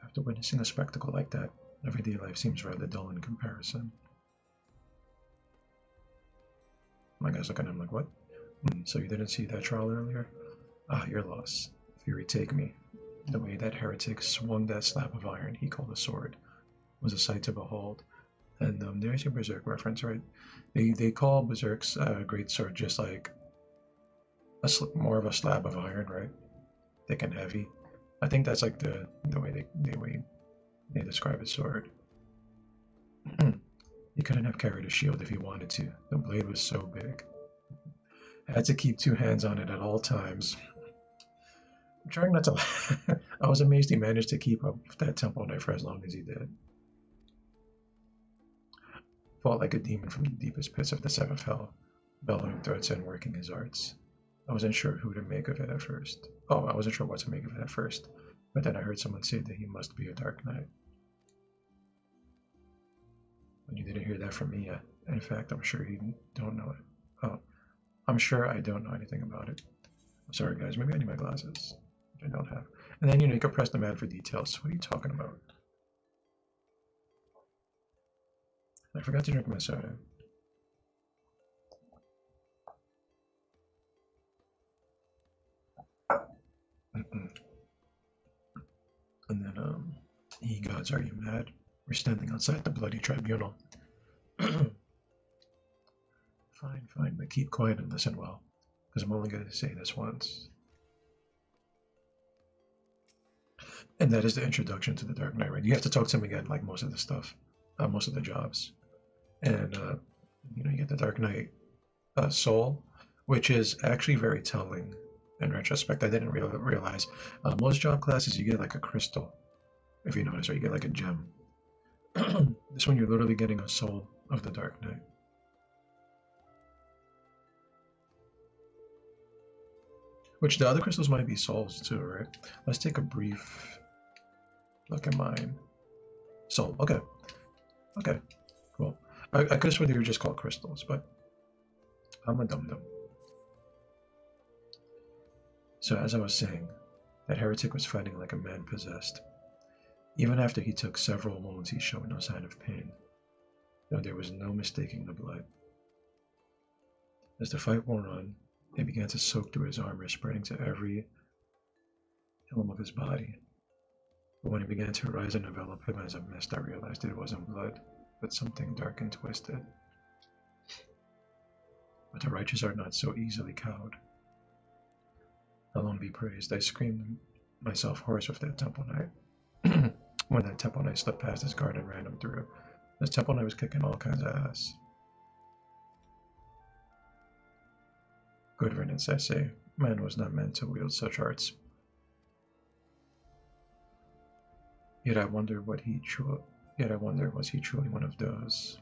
After witnessing a spectacle like that, everyday life seems rather dull in comparison. My guy's looking at him like, what? So you didn't see that trial earlier? Ah, you're lost. Fury, take me. The way that heretic swung that slab of iron he called a sword was a sight to behold. And there's your Berserk reference, right? They call Berserk's great sword just like more of a slab of iron, right? Thick and heavy. I think that's like the way they describe his sword. He couldn't have carried a shield if he wanted to. The blade was so big. I had to keep two hands on it at all times. I'm trying not to laugh. I was amazed he managed to keep up with that temple knife for as long as he did. Fought like a demon from the deepest pits of the seventh hell, bellowing threats and working his arts. I wasn't sure who to make of it at first. I wasn't sure what to make of it at first, but then I heard someone say that he must be a Dark Knight. But you didn't hear that from me yet. In fact, I'm sure you don't know it. Oh, I'm sure I don't know anything about it. I'm sorry, guys. Maybe I need my glasses. I don't have. And then, you can press the man for details. What are you talking about? I forgot to drink my soda. And then, ye gods, are you mad? We're standing outside the bloody tribunal. Fine, but keep quiet and listen well, because I'm only going to say this once. And that is the introduction to the Dark Knight, right? You have to talk to him again, like most of the stuff, most of the jobs. And, you get the Dark Knight soul, which is actually very telling in retrospect. I didn't realize. Most job classes, you get like a crystal, if you notice, or you get like a gem. This one, you're literally getting a soul of the Dark Knight. Which the other crystals might be souls too, right? Let's take a brief look at mine. Soul, okay. Okay, cool. I could have sworn they were just called crystals, but I'm a dum-dum. So as I was saying, that heretic was fighting like a man possessed. Even after he took several wounds, he showed no sign of pain, though there was no mistaking the blood. As the fight wore on, it began to soak through his armor, spreading to every element of his body. But when it began to rise and envelop him as a mist, I realized it wasn't blood, but something dark and twisted. But the righteous are not so easily cowed. Alone be praised, I screamed myself hoarse with that temple knight. When that temple knight slipped past his guard and ran him through. This temple knight was kicking all kinds of ass. Good riddance, I say. Man was not meant to wield such arts. Yet I wonder, was he truly one of those?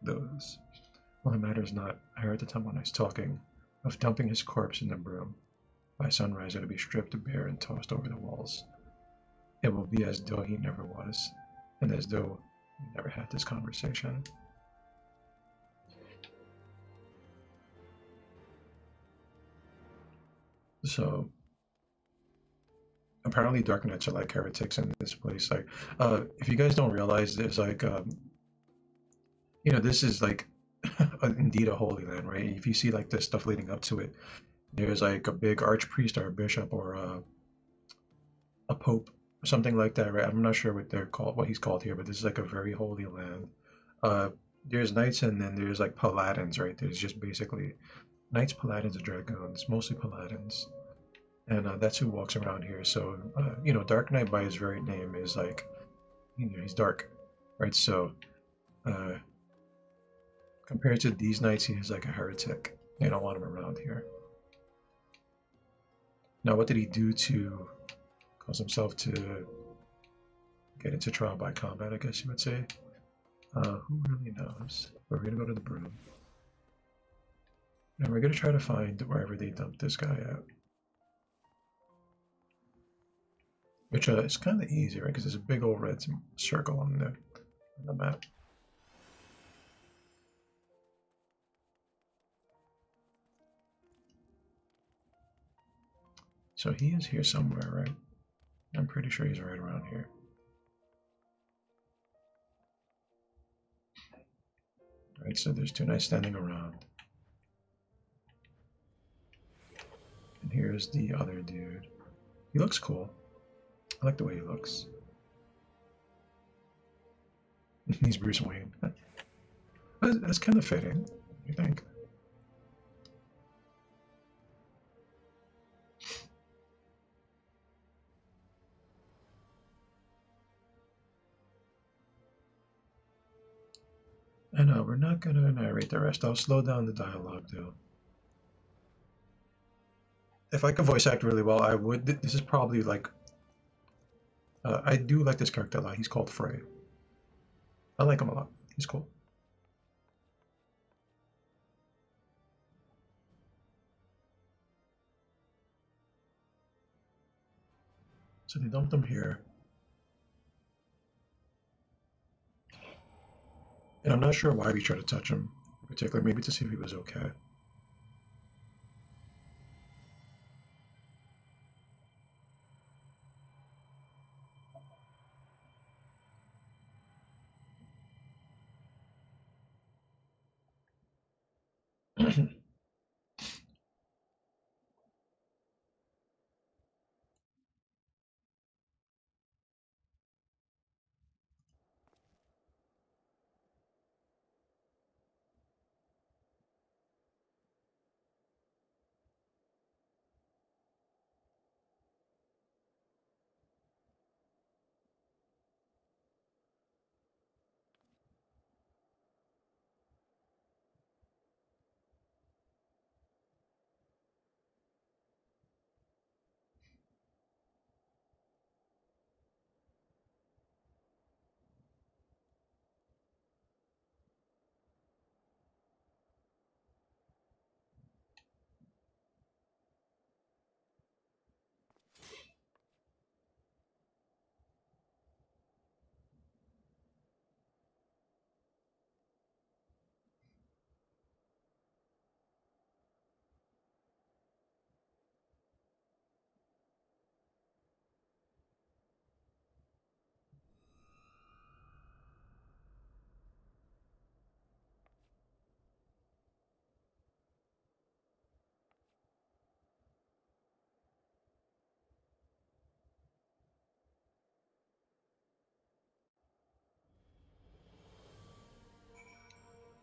Well, it matters not. I heard the temple knights talking of dumping his corpse in the broom. By sunrise, it'll be stripped bare and tossed over the walls. It will be as though he never was, and as though we never had this conversation. So, apparently Dark Knights are like heretics in this place. Like, if you guys don't realize, there's like, this is like indeed a holy land, right? If you see like this stuff leading up to it, there's like a big archpriest or a bishop or a pope or something like that, right? I'm not sure what they're called, what he's called here, but this is like a very holy land. There's knights and then there's like paladins, right? There's just basically knights, paladins, and dragoons, mostly paladins. And that's who walks around here. So, Dark Knight by his very name is like, he's dark, right? So, compared to these knights, he is like a heretic. They don't want him around here. Now, what did he do to cause himself to get into trial by combat, I guess you would say? Who really knows? But we're going to go to the broom. And we're going to try to find wherever they dumped this guy out. Which is kind of easy, right? Because there's a big old red circle on the map. So he is here somewhere, right? I'm pretty sure he's right around here. Right, so there's two knights standing around. And here's the other dude. He looks cool. I like the way he looks. He's Bruce Wayne. That's kind of fitting, you think? I know, we're not going to narrate the rest. I'll slow down the dialogue, though. If I could voice act really well, I would. This is probably like... I do like this character a lot. He's called Frey. I like him a lot. He's cool. So they dumped him here. And I'm not sure why we tried to touch him, particularly maybe to see if he was okay.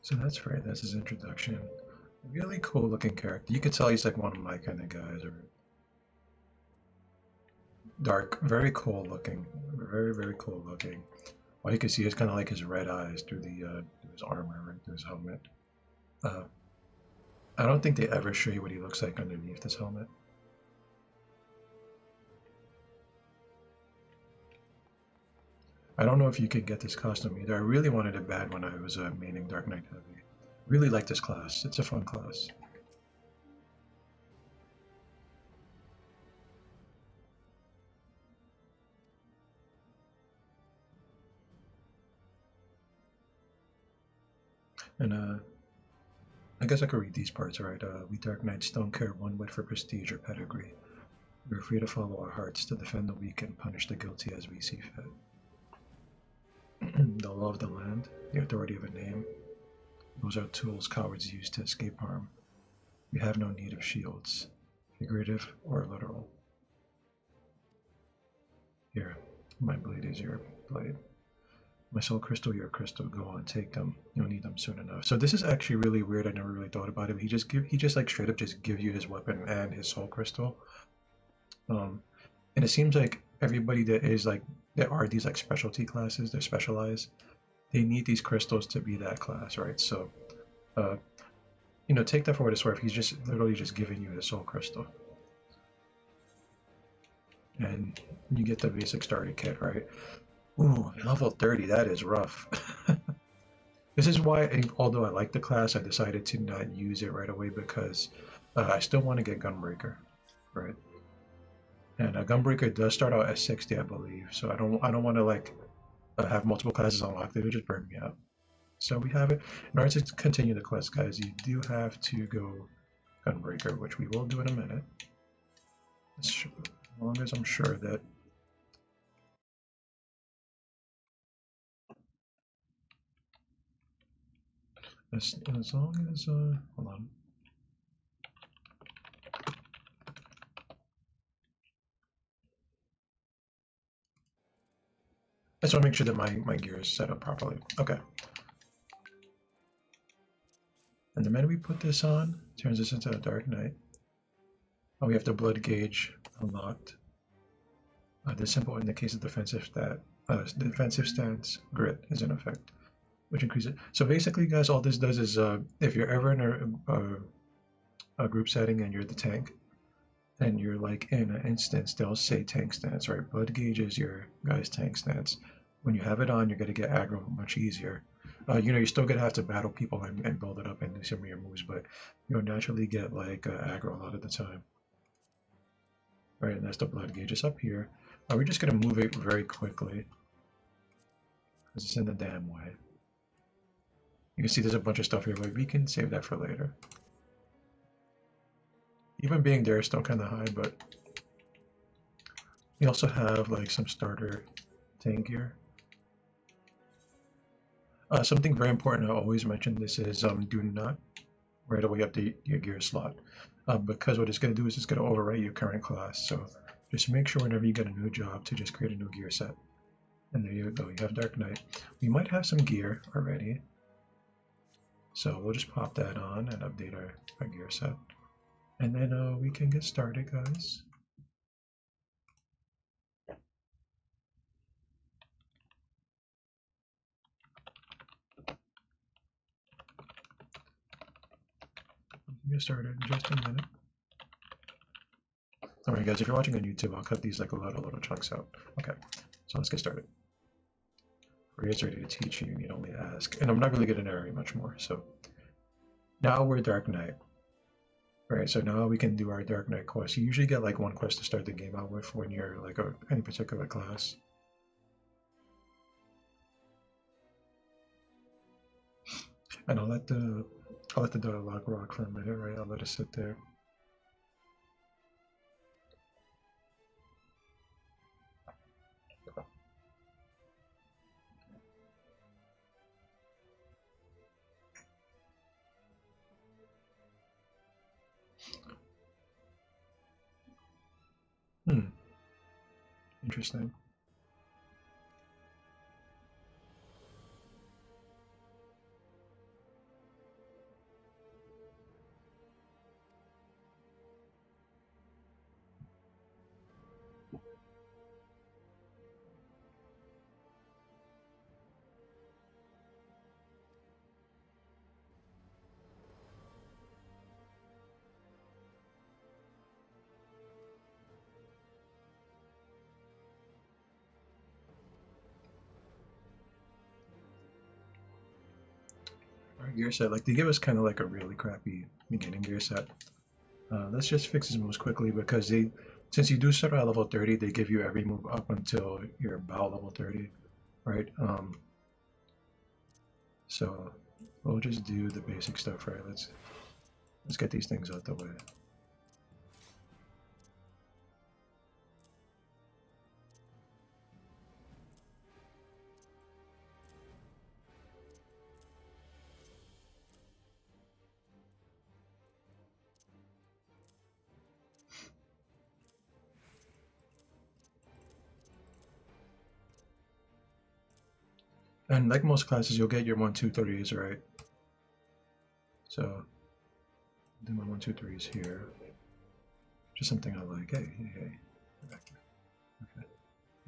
So that's right. That's his introduction. Really cool looking character. You could tell he's like one of my kind of guys. Or dark, very cool looking. Very, very cool looking. All you can see is kind of like his red eyes through through his armor, right, through his helmet. Uh, I don't think they ever show you what he looks like underneath this helmet. I don't know if you could get this costume either. I really wanted it bad when I was maining Dark Knight Heavy. Really like this class. It's a fun class. And I guess I could read these parts, right? We Dark Knights don't care one whit for prestige or pedigree. We are free to follow our hearts to defend the weak and punish the guilty as we see fit. The law of the land, the authority of a name, those are tools cowards use to escape harm. We have no need of shields, figurative or literal. Here, my blade is your blade. My soul crystal, your crystal. Go on, take them. You'll need them soon enough. So this is actually really weird. I never really thought about it. He just like straight up just give you his weapon and his soul crystal. And it seems like everybody that is like there are these like specialty classes. They're specialized. They need these crystals to be that class, right? So, take that for what it's worth. He's just literally just giving you the soul crystal, and you get the basic starter kit, right? Ooh, level 30. That is rough. This is why, although I like the class, I decided to not use it right away because I still want to get Gunbreaker, right? And Gunbreaker does start out at 60, I believe. So I don't want to like have multiple classes unlocked. It'll just burn me out. So we have it. In order to continue the quest, guys, you do have to go Gunbreaker, which we will do in a minute. As long as I'm sure that As long as hold on. I just want to make sure that my gear is set up properly. Okay. And the minute we put this on, it turns this into a Dark Knight. Oh, we have the blood gauge unlocked. The symbol indicates the defensive stance grit is in effect, which increases. So basically, guys, all this does is if you're ever in a group setting and you're the tank, and you're like in an instance, they'll say tank stance, right? Blood gauge is your guy's tank stance. When you have it on, you're gonna get aggro much easier. You're still gonna have to battle people and build it up and do some of your moves, but you'll naturally get like aggro a lot of the time. Right, and that's the blood gauge. It's up here. We're just gonna move it very quickly because it's in the damn way. You can see there's a bunch of stuff here, but we can save that for later. Even being there is still kind of high, but we also have like some starter tank gear. Something very important I always mention this is do not right away update your gear slot because what it's going to do is it's going to overwrite your current class. So just make sure whenever you get a new job to just create a new gear set. And there you go, you have Dark Knight. We might have some gear already. So we'll just pop that on and update our gear set. And then we can get started, guys. Get started in just a minute. Alright guys, if you're watching on YouTube, I'll cut these like a lot of little chunks out. Okay, so let's get started. Rhea's ready to teach you, you need only ask. And I'm not really going to narrate much more, so. Now we're Dark Knight. Alright, so now we can do our Dark Knight quest. You usually get like one quest to start the game out with when you're like any particular class. And I'll let the dialogue rock for a minute, right? I'll let it sit there. Interesting. Our gear set, like they give us kind of like a really crappy beginning gear set. Let's just fix this moves quickly because since you do start at level 30, they give you every move up until you're about level 30, right? So we'll just do the basic stuff, right? Let's get these things out the way. And like most classes, you'll get your 1, 2, 3s, right? So do my 1, 2, 3s here. Just something I like. Hey, hey, hey. Back there. Okay.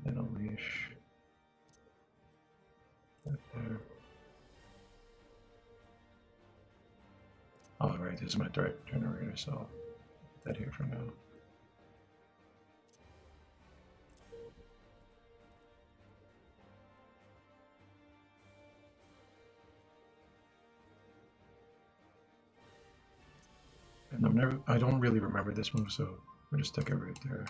Then unleash. That there. Alright, this is my threat generator, so I'll put that here for now. And I don't really remember this move, so we'll just stick it right there.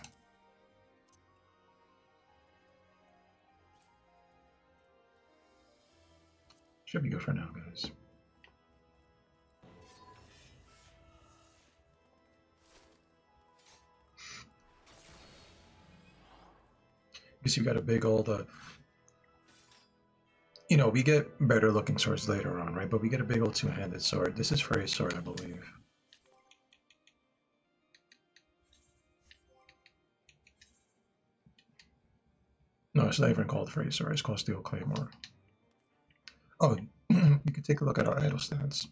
Should be good for now, guys. You see, we got a big old, You know, we get better looking swords later on, right? But we get a big old two-handed sword. This is Frey's sword, I believe. No, it's not even called Frey's sword. It's called Steel Claymore. Oh, you can take a look at our idle stance.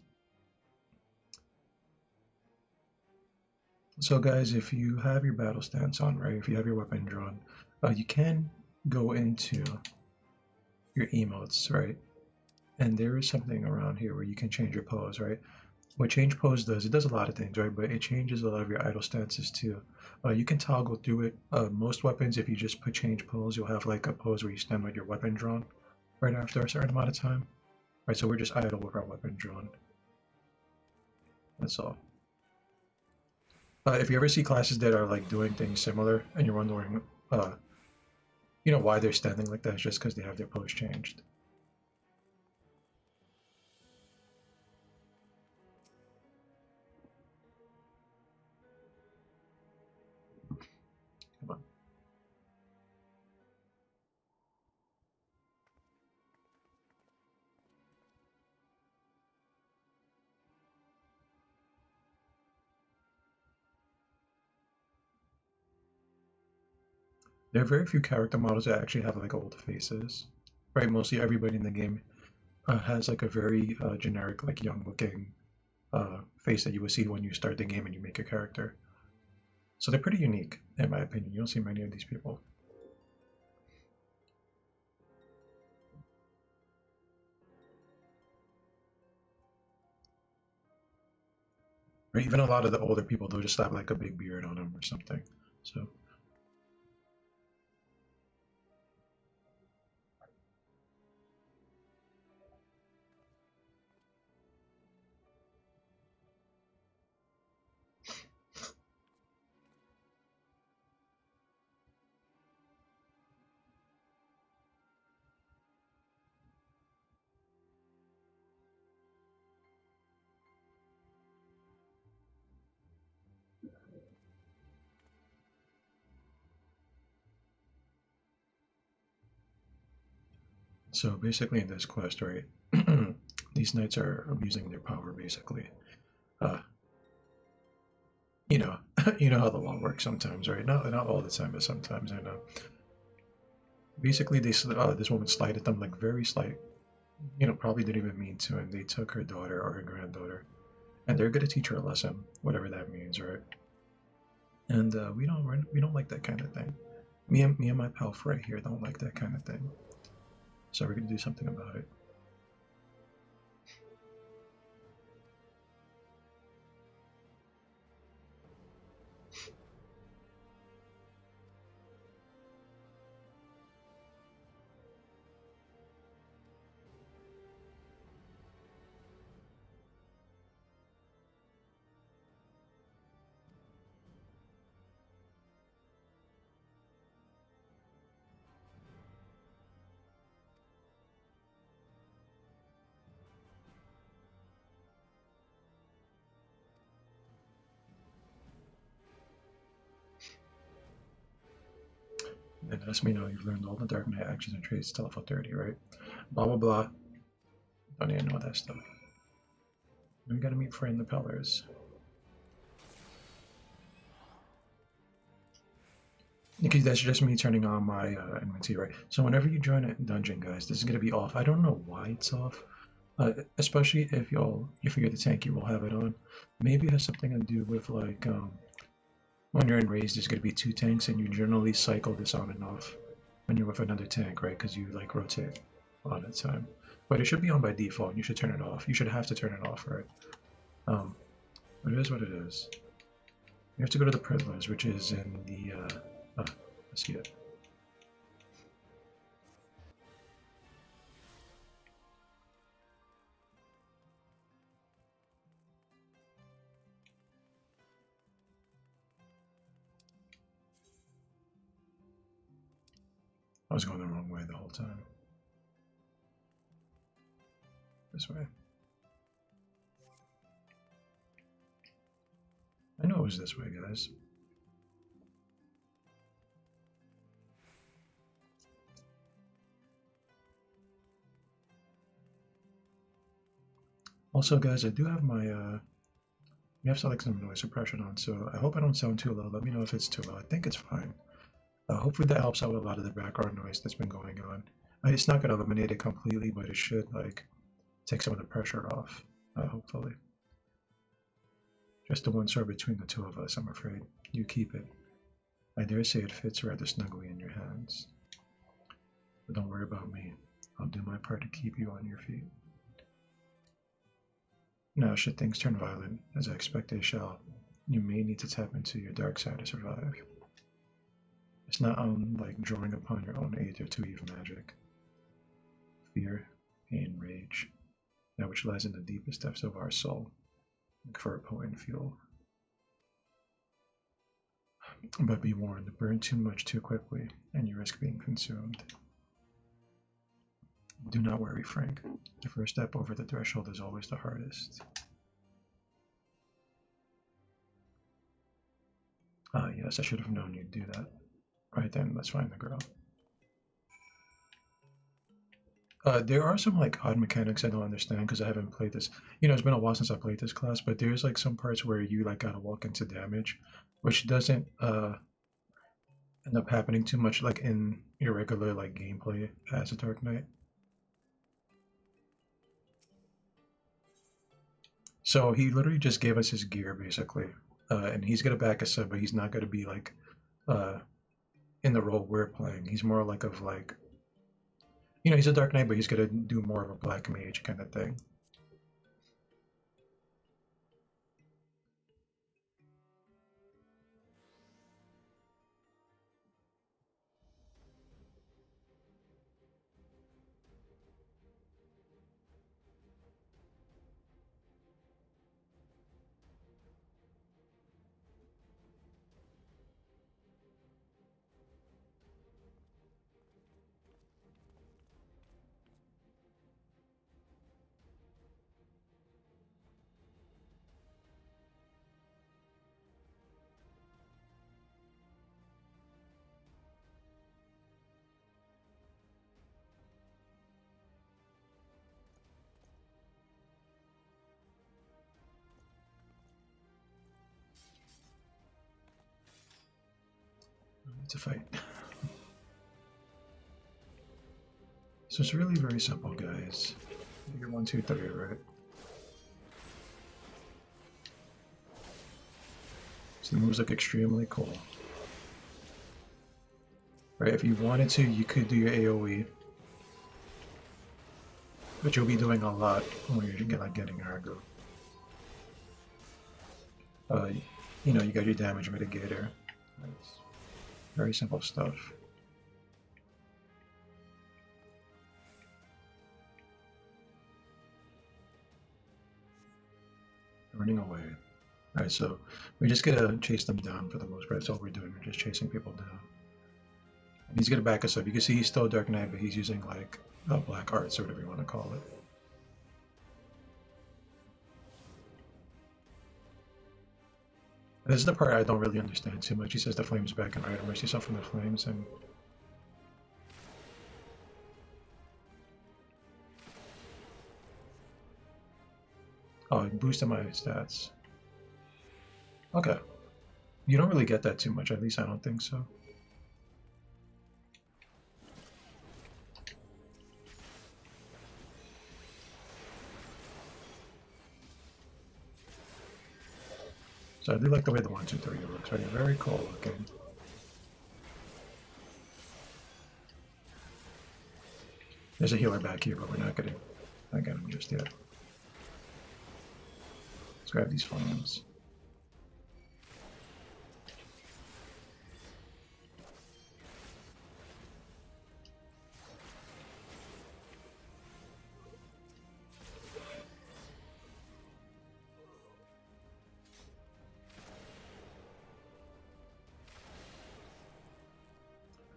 So guys, if you have your battle stance on, right, if you have your weapon drawn, you can go into your emotes, right? And there is something around here where you can change your pose, right? What change pose does, it does a lot of things, right? But it changes a lot of your idle stances too. You can toggle through it. Most weapons, if you just put change pose, you'll have like a pose where you stand with your weapon drawn right after a certain amount of time. Right, so we're just idle with our weapon drawn. That's all. If you ever see classes that are like doing things similar and you're wondering, you know, why they're standing like that, it's just because they have their pose changed. Come on. There are very few character models that actually have like old faces, right? Mostly everybody in the game has like a very generic, like young-looking face that you would see when you start the game and you make a character. So they're pretty unique, in my opinion. You don't see many of these people. Or even a lot of the older people, they'll just have like a big beard on them or something. So So basically, in this quest, right, these knights are abusing their power. Basically, uh, you know, you know how the law works sometimes, right? Not all the time, but sometimes. And basically, this woman slighted them like very slight. You know, probably didn't even mean to, and they took her daughter or her granddaughter, and they're gonna teach her a lesson, whatever that means, right? And we don't like that kind of thing. Me and my pal Frey here don't like that kind of thing. So we're gonna do something about it. And it lets me know you've learned all the Dark Knight actions and traits to level 30, right? Blah blah blah. Don't even know that stuff. We gotta meet Frey and the Pillars. Okay, that's just me turning on my inventory, right? So whenever you join a dungeon, guys, this is gonna be off. I don't know why it's off. Especially if you're the tank, you will have it on. Maybe it has something to do with like when you're in raids, there's gonna be two tanks, and you generally cycle this on and off when you're with another tank, right? Because you like rotate a lot of the time. But it should be on by default. You should turn it off. You should have to turn it off, right? Um, but it is what it is. You have to go to the privilege, which is in the I see it. I was going the wrong way the whole time. This way. I know it was this way, guys. Also, guys, I do have my you have to like some noise suppression on, so I hope I don't sound too low. Let me know if it's too low. I think it's fine. Hopefully that helps out with a lot of the background noise that's been going on. It's not gonna eliminate it completely, but it should like take some of the pressure off. Hopefully. Just the one sword between the two of us, I'm afraid. You keep it. I dare say it fits rather snugly in your hands. But don't worry about me. I'll do my part to keep you on your feet. Now, should things turn violent, as I expect they shall, you may need to tap into your dark side to survive. It's not unlike drawing upon your own Aether to weave magic. Fear, pain, rage, that which lies in the deepest depths of our soul, look for a potent fuel. But be warned, burn too much too quickly, and you risk being consumed. Do not worry, Frank. The first step over the threshold is always the hardest. Ah, yes, I should have known you'd do that. Right then, let's find the girl. There are some like odd mechanics I don't understand because I haven't played this. You know, it's been a while since I played this class, but there's like some parts where you like gotta walk into damage, which doesn't end up happening too much like in your regular like gameplay as a Dark Knight. So he literally just gave us his gear basically, and he's gonna back us up, but he's not gonna be like uh, in the role we're playing. He's more like of like, you know, he's a Dark Knight, but he's gonna do more of a Black Mage kind of thing. To fight. So it's really very simple, guys. You get 1, 2, 3, right? So the moves look extremely cool. Right, if you wanted to, you could do your AoE. But you'll be doing a lot when you're like getting aggro. You know, you got your damage mitigator. It's very simple stuff. Running away. Alright, so we just gotta chase them down for the most part. That's all we're doing. We're just chasing people down. And he's gonna back us up. You can see he's still Dark Knight, but he's using like black arts or whatever you want to call it. This is the part I don't really understand too much. He says the flames back and right. Immerse yourself in the flames and oh, it boosted my stats. Okay. You don't really get that too much, at least I don't think so. So I do like the way the 1, 2, 3 looks, right? Very cool looking. There's a healer back here, but we're not gonna get him just yet. Let's grab these flames.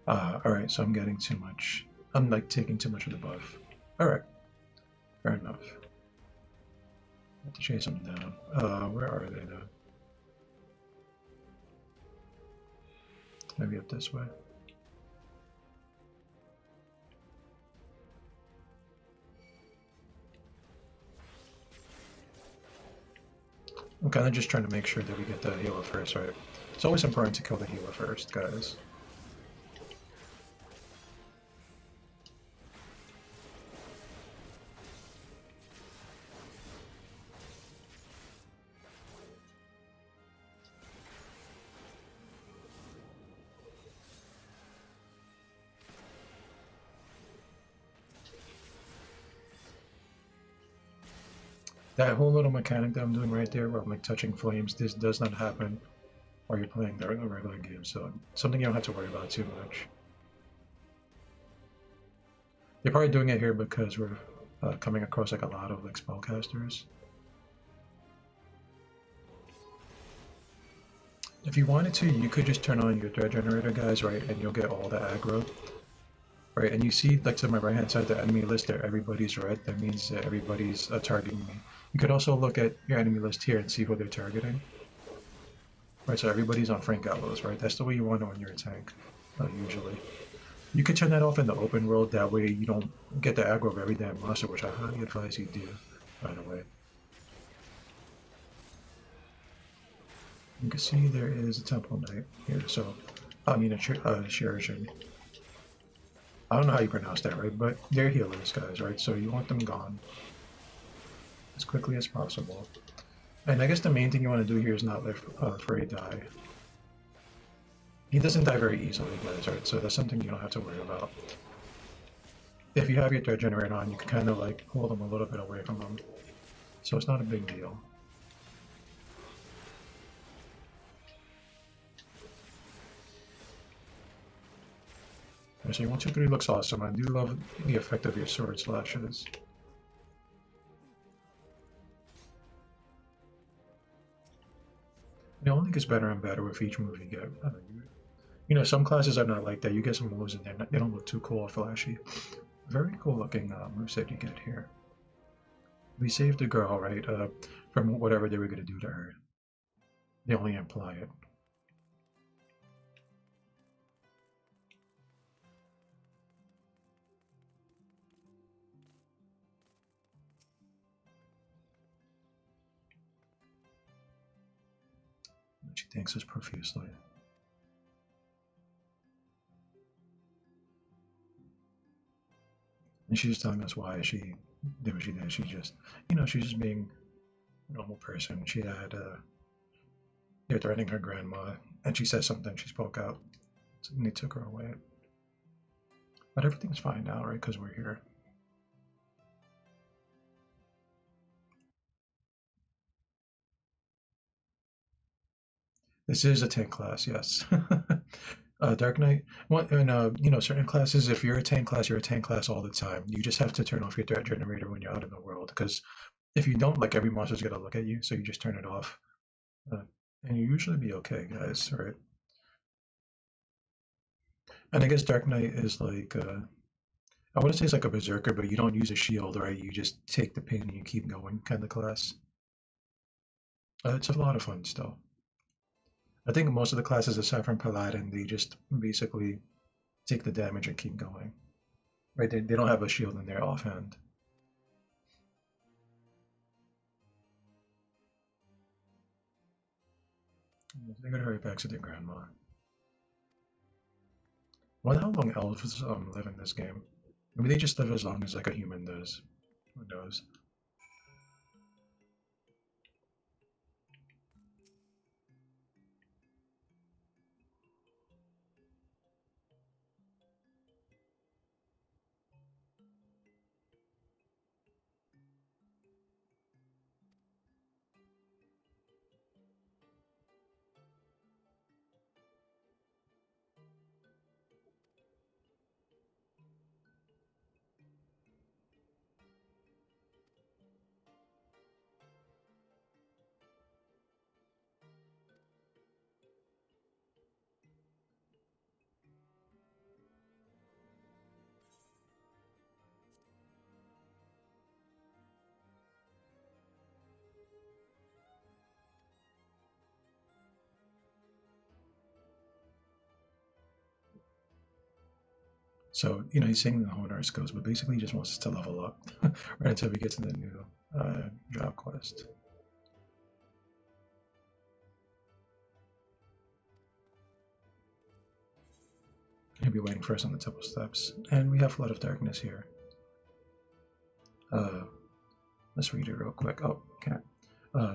Alright, so I'm getting too much. I'm like taking too much of the buff. Alright, fair enough. Have to chase them down. Where are they though? Maybe up this way. I'm kind of just trying to make sure that we get the healer first, right? It's always important to kill the healer first, guys. That whole little mechanic that I'm doing right there where I'm like touching flames, this does not happen while you're playing the regular game, so something you don't have to worry about too much. You're probably doing it here because we're coming across like a lot of like spellcasters. If you wanted to, you could just turn on your threat generator, guys, right, and you'll get all the aggro, right? And you see, like to my right-hand side, the enemy list there, everybody's red. That means that everybody's targeting me. You could also look at your enemy list here and see who they're targeting. Right, so everybody's on Frank Gallows, right? That's the way you want it when you're a tank, usually. You could turn that off in the open world, that way you don't get the aggro of every damn monster, which I highly advise you do, by the way. You can see there is a Temple Knight here, so, I mean a Shuriken. I don't know how you pronounce that, right? But they're healers, guys, right? So you want them gone as quickly as possible. And I guess the main thing you want to do here is not let Frey die. He doesn't die very easily, guys, right? So that's something you don't have to worry about. If you have your threat generator on, you can kind of like hold him a little bit away from him. So it's not a big deal. So 1, 2, 3 looks awesome. I do love the effect of your sword slashes. It only gets better and better with each move you get. You know, some classes are not like that. You get some moves and they don't look too cool or flashy. Very cool looking moveset you get here. We saved the girl, right, from whatever they were going to do to her. They only imply it. She thanks us profusely. And she's telling us why she did what she did. She just, you know, she's just being a normal person. She had, they're threatening her grandma, and she said something. She spoke out, and they took her away. But everything's fine now, right? Because we're here. This is a tank class, yes. Dark Knight. You know, certain classes, if you're a tank class, you're a tank class all the time. You just have to turn off your threat generator when you're out in the world, because if you don't, like every monster's gonna look at you, so you just turn it off, uh, and you usually be okay, guys. Right? And I guess Dark Knight is like, I wouldn't say it's like a berserker, but you don't use a shield, right? You just take the pain and you keep going, kind of class. It's a lot of fun still. I think most of the classes aside from Paladin, they just basically take the damage and keep going. Right? They don't have a shield in their offhand. They're gonna hurry back to their grandma. Wonder how long elves live in this game. Maybe they just live as long as like a human does. Who knows? So, you know, he's saying the Honor skills, but basically he just wants us to level up right until we get to the new job quest. He'll be waiting for us on the temple steps. And we have Flood of Darkness here. Let's read it real quick. Oh, can't.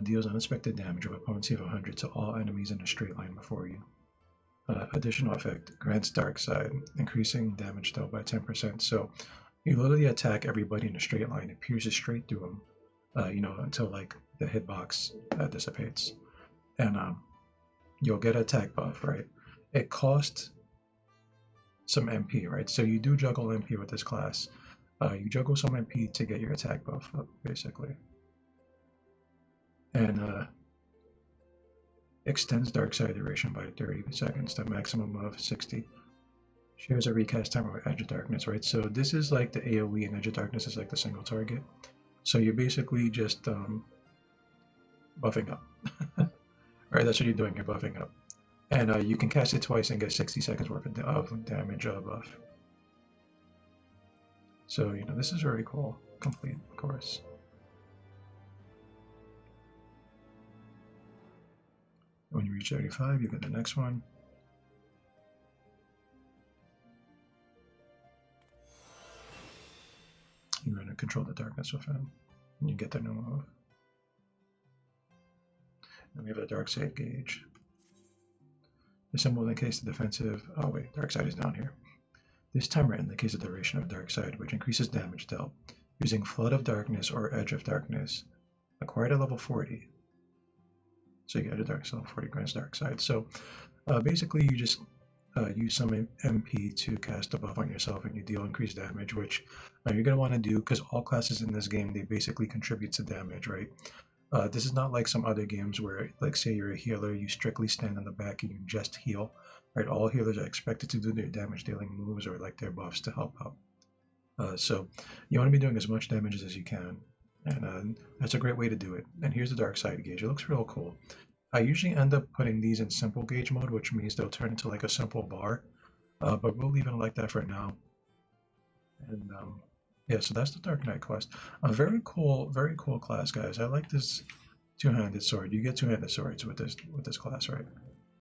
Deals unexpected damage of a potency of 100 to all enemies in a straight line before you. Additional effect, grants Dark Side, increasing damage dealt by 10%. So you literally attack everybody in a straight line. It pierces straight through them, until like the hitbox dissipates. And you'll get attack buff, right? It costs some MP, right? So you do juggle MP with this class. You juggle some MP to get your attack buff up, basically. And extends Dark Side duration by 30 seconds to a maximum of 60. Shares a recast timer with Edge of Darkness, right? So this is like the AoE, and Edge of Darkness is like the single target. So you're basically just buffing up. Right, that's what you're doing, you're buffing up. And you can cast it twice and get 60 seconds worth of damage buff. So, this is very cool. Complete, of course. When you reach 35, you get the next one. You're going to control the darkness with him, and you get the new move. And we have a Dark Side gauge. The symbol indicates the defensive. Oh wait, Dark Side is down here. This timer indicates the duration of Dark Side, which increases damage dealt using Flood of Darkness or Edge of Darkness. Acquired at level 40. So you get a Dark Side level 40 grants Dark Side. So basically, you just use some MP to cast a buff on yourself, and you deal increased damage, which you're going to want to do because all classes in this game, they basically contribute to damage, right? This is not like some other games where, like, say you're a healer, you strictly stand on the back and you just heal, right? All healers are expected to do their damage dealing moves or like their buffs to help out. So you want to be doing as much damage as you can, and that's a great way to do it. And here's the Dark Side gauge. It looks real cool. I usually end up putting these in simple gauge mode, which means they'll turn into like a simple bar, but we'll leave it like that for now. And yeah, so that's the Dark Knight quest. A very cool class, guys. I like this two-handed sword. You get two-handed swords with this class, right?